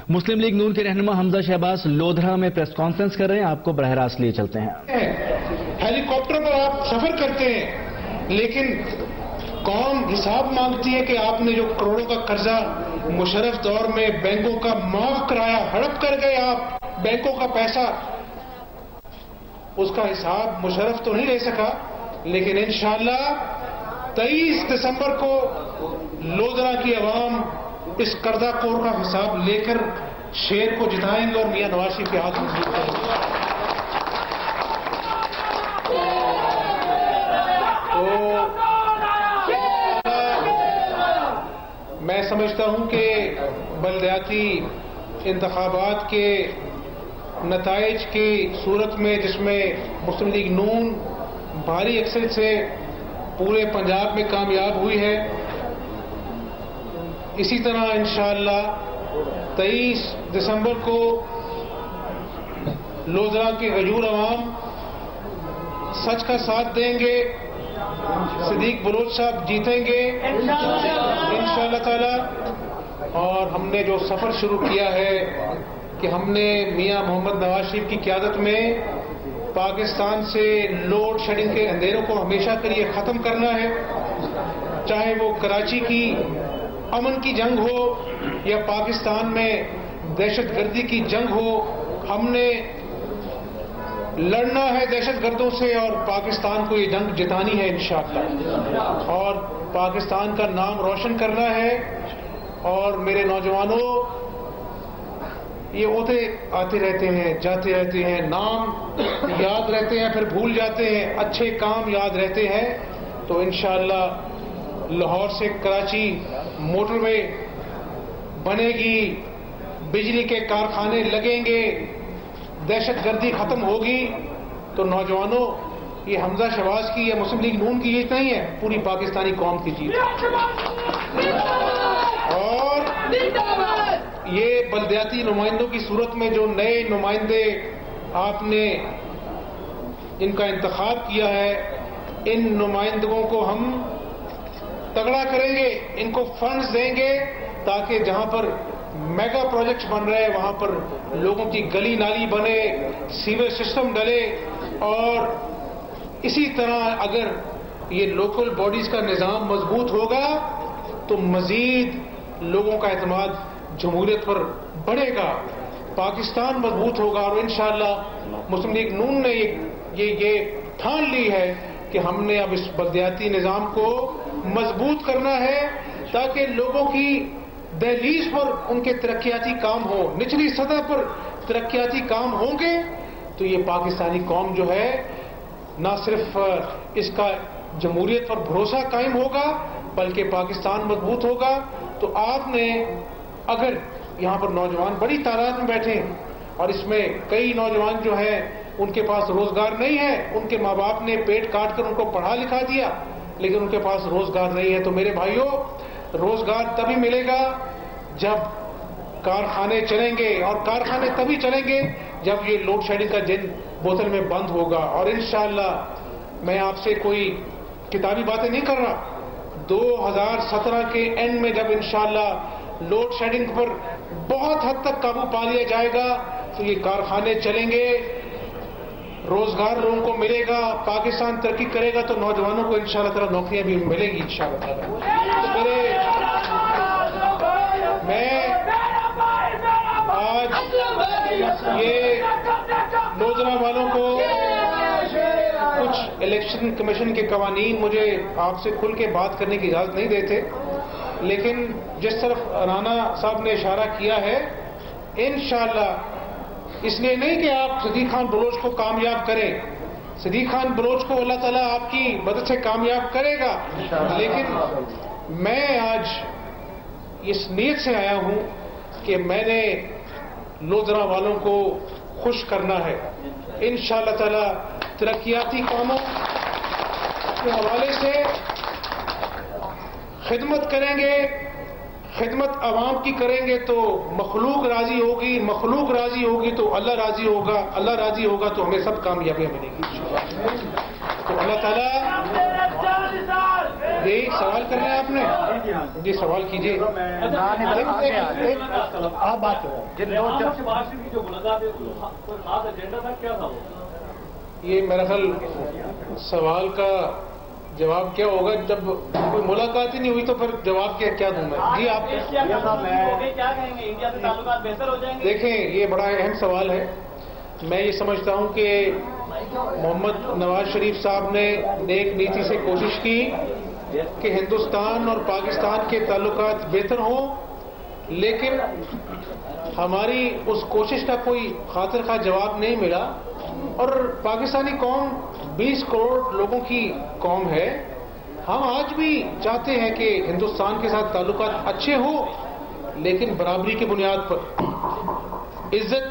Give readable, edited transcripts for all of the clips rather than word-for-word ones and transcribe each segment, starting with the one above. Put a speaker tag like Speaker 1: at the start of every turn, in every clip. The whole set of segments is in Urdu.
Speaker 1: مسلم لیگ نون کے رہنما حمزہ شہباز لودھرا میں پریس کانفرنس کر رہے ہیں، آپ کو براہ راست لیے چلتے ہیں۔
Speaker 2: ہیلی کاپٹر پر آپ سفر کرتے ہیں، لیکن قوم حساب مانگتی ہے کہ آپ نے جو کروڑوں کا قرضہ مشرف دور میں بینکوں کا معاف کرایا، ہڑپ کر گئے آپ بینکوں کا پیسہ، اس کا حساب مشرف تو نہیں لے سکا، لیکن انشاءاللہ 23 دسمبر کو لودھرا کی عوام اس قرضہ کور کا حساب لے کر شیر کو جتائیں گے اور میاں نواز شریف کے ہاتھ مضبوط کریں گے۔ تو میں سمجھتا ہوں کہ بلدیاتی انتخابات کے نتائج کی صورت میں، جس میں مسلم لیگ نون بھاری اکثریت سے پورے پنجاب میں کامیاب ہوئی ہے، اسی طرح انشاءاللہ 23 دسمبر کو لودھرا کے غیور عوام سچ کا ساتھ دیں گے، صدیق بلوچ صاحب جیتیں گے انشاءاللہ تعالی۔ اور ہم نے جو سفر شروع کیا ہے کہ ہم نے میاں محمد نواز شریف کی قیادت میں پاکستان سے لوڈ شیڈنگ کے اندھیروں کو ہمیشہ کے لیے ختم کرنا ہے، چاہے وہ کراچی کی امن کی جنگ ہو یا پاکستان میں دہشت گردی کی جنگ ہو، ہم نے لڑنا ہے دہشت گردوں سے اور پاکستان کو یہ جنگ جتانی ہے انشاءاللہ، اور پاکستان کا نام روشن کرنا ہے۔ اور میرے نوجوانوں، یہ عہدے آتے رہتے ہیں، جاتے رہتے ہیں، نام یاد رہتے ہیں پھر بھول جاتے ہیں، اچھے کام یاد رہتے ہیں۔ تو انشاءاللہ لاہور سے کراچی موٹر وے بنے گی، بجلی کے کارخانے لگیں گے، دہشت گردی ختم ہوگی۔ تو نوجوانوں، یہ حمزہ شہباز کی یا مسلم لیگ نون کی جیت نہیں ہے، پوری پاکستانی قوم کی جیت ہے۔ اور یہ بلدیاتی نمائندوں کی صورت میں جو نئے نمائندے آپ نے ان کا انتخاب کیا ہے، ان نمائندگوں کو ہم تگڑا کریں گے، ان کو فنڈز دیں گے تاکہ جہاں پر میگا پروجیکٹس بن رہے ہیں وہاں پر لوگوں کی گلی نالی بنے، سیور سسٹم ڈلے۔ اور اسی طرح اگر یہ لوکل باڈیز کا نظام مضبوط ہوگا تو مزید لوگوں کا اعتماد جمہوریت پر بڑھے گا، پاکستان مضبوط ہوگا۔ اور انشاءاللہ مسلم لیگ نون نے یہ ٹھان لی ہے کہ ہم نے اب اس بلدیاتی نظام کو مضبوط کرنا ہے تاکہ لوگوں کی دہلیز پر ان کے ترقیاتی کام ہوں، نچلی سطح پر ترقیاتی کام ہوں گے تو یہ پاکستانی قوم جو ہے نہ صرف اس کا جمہوریت پر بھروسہ قائم ہوگا بلکہ پاکستان مضبوط ہوگا۔ تو آپ نے اگر یہاں پر نوجوان بڑی تعداد میں بیٹھے ہیں اور اس میں کئی نوجوان جو ہیں ان کے پاس روزگار نہیں ہے، ان کے ماں باپ نے پیٹ کاٹ کر ان کو پڑھا لکھا دیا لیکن ان کے پاس روزگار نہیں ہے، تو میرے بھائیوں، روزگار تبھی ملے گا جب کارخانے چلیں گے، اور کارخانے تبھی چلیں گے جب یہ لوڈ شیڈنگ کا جن بوتل میں بند ہوگا۔ اور انشاءاللہ میں آپ سے کوئی کتابی باتیں نہیں کر رہا، 2017 کے اینڈ میں جب انشاءاللہ لوڈ شیڈنگ پر بہت حد تک قابو پا لیا جائے گا تو یہ کارخانے چلیں گے، روزگار لوگوں کو ملے گا، پاکستان ترقی کرے گا، تو نوجوانوں کو انشاءاللہ تعالی نوکریاں بھی ملیں گی انشاءاللہ تعالی۔ میں آج یہ لودھرا والوں کو کچھ الیکشن کمیشن کے قوانین مجھے آپ سے کھل کے بات کرنے کی اجازت نہیں دیتے، لیکن جس طرف رانا صاحب نے اشارہ کیا ہے، انشاءاللہ اس لیے نہیں کہ آپ صدیق خان بلوچ کو کامیاب کریں، صدیق خان بلوچ کو اللہ تعالیٰ آپ کی مدد سے کامیاب کرے گا، لیکن میں آج اس نیت سے آیا ہوں کہ میں نے لودھرا والوں کو خوش کرنا ہے۔ انشاءاللہ تعالیٰ ترقیاتی کاموں کے حوالے سے خدمت کریں گے، خدمت عوام کی کریں گے تو مخلوق راضی ہوگی، مخلوق راضی ہوگی تو اللہ راضی ہوگا، اللہ راضی ہوگا تو ہمیں سب کامیابیاں ملیں گی۔ تو اللہ تعالیٰ یہ سوال کرنا ہے آپ نے؟ جی سوال کیجیے.
Speaker 3: آپ بات کریں.
Speaker 2: یہ میرا خیال سوال کا جواب کیا ہوگا؟ جب کوئی ملاقات ہی نہیں ہوئی تو پھر جواب کیا دوں میں؟ جی آپ
Speaker 3: کیا کہیں گے؟ انڈیا سے تعلقات بہتر ہو جائیں گے؟
Speaker 2: دیکھیں یہ بڑا اہم سوال ہے. میں یہ سمجھتا ہوں کہ محمد نواز شریف صاحب نے نیک نیتی سے کوشش کی کہ ہندوستان اور پاکستان کے تعلقات بہتر ہوں، لیکن ہماری اس کوشش کا کوئی خاطر خواہ جواب نہیں ملا. اور پاکستانی قوم 20 کروڑ لوگوں کی قوم ہے. ہم آج بھی چاہتے ہیں کہ ہندوستان کے ساتھ تعلقات اچھے ہوں، لیکن برابری کی بنیاد پر. عزت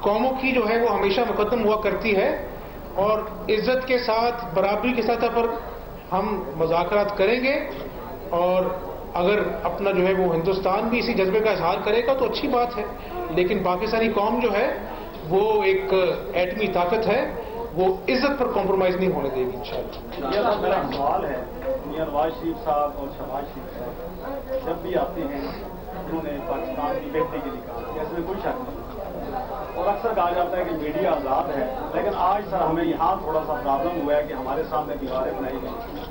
Speaker 2: قوموں کی جو ہے وہ ہمیشہ مقدم ہوا کرتی ہے، اور عزت کے ساتھ برابری کی سطح پر ہم مذاکرات کریں گے. اور اگر اپنا جو ہے وہ ہندوستان بھی اسی جذبے کا اظہار کرے گا تو اچھی بات ہے، لیکن پاکستانی قوم جو ہے وہ ایک ایٹمی طاقت ہے، وہ عزت پر کمپرومائز نہیں ہونے دے گی انشاءاللہ.
Speaker 3: میرا سوال ہے، میاں نواز شریف صاحب اور شہباز شریف صاحب جب بھی آتے ہیں انہوں نے پاکستان کی بہتری کے لیے کہا، اس میں کوئی شک نہیں. اور اکثر کہا جاتا ہے کہ میڈیا آزاد ہے، لیکن آج سر ہمیں یہاں تھوڑا سا پرابلم ہوا ہے کہ ہمارے سامنے دیواریں بنائی گئی.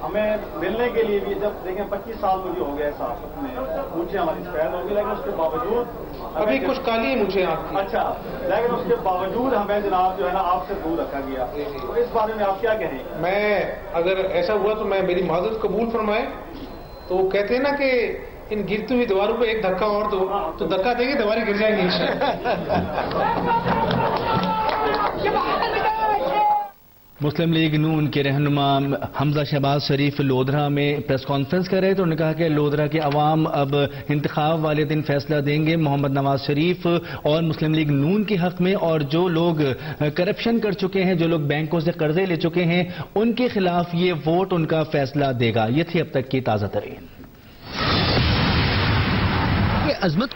Speaker 3: ہمیں ملنے کے لیے بھی جب دیکھیں 25 سال مجھے ہو گئے صحافت میں، مجھے ہماری سفید ہوگی، لیکن اس کے باوجود
Speaker 2: ابھی کچھ کالی مجھے آپ کی.
Speaker 3: اچھا، لیکن اس کے باوجود ہمیں جناب جو ہے نا آپ سے دور رکھا گیا. تو اس بارے میں آپ کیا کہیں گے؟
Speaker 2: میں اگر ایسا ہوا تو میں میری معذرت قبول فرمائے. تو وہ کہتے ہیں نا کہ ان گرتی ہوئی دیواروں پہ ایک دھکا اور دو تو دھکا دیں گے دیواریں گر جائیں گی انشاءاللہ.
Speaker 1: مسلم لیگ نون کے رہنما حمزہ شہباز شریف لودھرا میں پریس کانفرنس کر رہے تھے. انہوں نے کہا کہ لودھرا کے عوام اب انتخاب والے دن فیصلہ دیں گے محمد نواز شریف اور مسلم لیگ نون کے حق میں، اور جو لوگ کرپشن کر چکے ہیں، جو لوگ بینکوں سے قرضے لے چکے ہیں، ان کے خلاف یہ ووٹ ان کا فیصلہ دے گا. یہ تھی اب تک کی تازہ ترین.
Speaker 4: عظمت